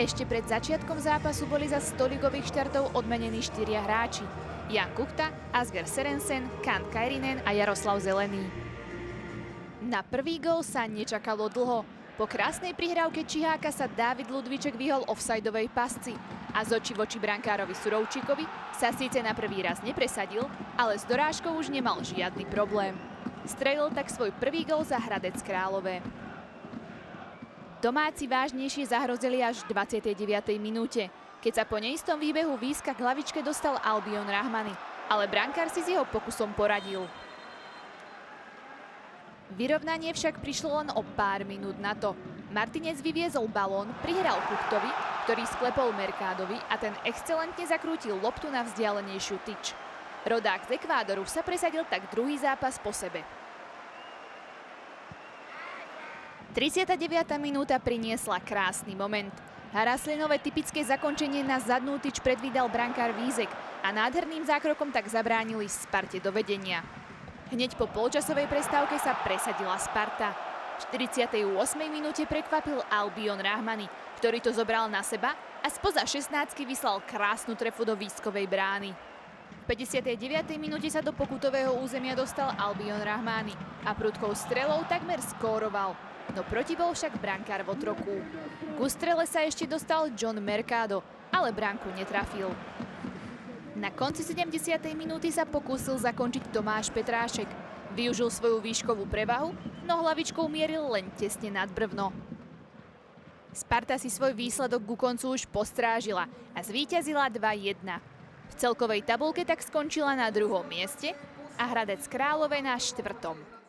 Ešte pred začiatkom zápasu boli za 100 ligových štartov odmenení 4 hráči. Jan Kuchta, Asger Sørensen, Kant Kairinen a Jaroslav Zelený. Na prvý gól sa nečakalo dlho. Po krásnej prihrávke Čiháka sa Dávid Ludvíček vyhol offsideovej pasci a z očí voči brankárovi Surovčíkovi sa síce na prvý raz nepresadil, ale s dorážkou už nemal žiadny problém. Strelil tak svoj prvý gól za Hradec Králové. Domáci vážnejšie zahrozili až v 29. minúte, keď sa po neistom výbehu výska k hlavičke dostal Albion Rahmani, ale brankár si s jeho pokusom poradil. Vyrovnanie však prišlo len o pár minút na to. Martinec vyviezol balón, prihral Kuchtovi, ktorý sklepol Mercadovi a ten excelentne zakrútil loptu na vzdialenejšiu tyč. Rodák z Ekvádoru sa presadil tak druhý zápas po sebe. 39. minúta priniesla krásny moment. Haraslinové typické zakončenie na zadnú tyč predvídal brankár Vízek a nádherným zákrokom tak zabránili Sparte do vedenia. Hneď po polčasovej prestávke sa presadila Sparta. V 48. minúte prekvapil Albion Rahmani, ktorý to zobral na seba a spoza 16-ky vyslal krásnu trefu do výskovej brány. V 59. minúte sa do pokutového územia dostal Albion Rahmani a prudkou strelou takmer skóroval. No proti bol však brankár v otroku. K ústrele sa ešte dostal John Mercado, ale bránku netrafil. Na konci 70. minúty sa pokúsil zakončiť Tomáš Petrášek. Využil svoju výškovú prevahu, no hlavičkou mieril len tesne nad brvno. Sparta si svoj výsledok ku koncu už postrážila a zvíťazila 2-1. V celkovej tabuľke tak skončila na 2. mieste a Hradec Králové na 4.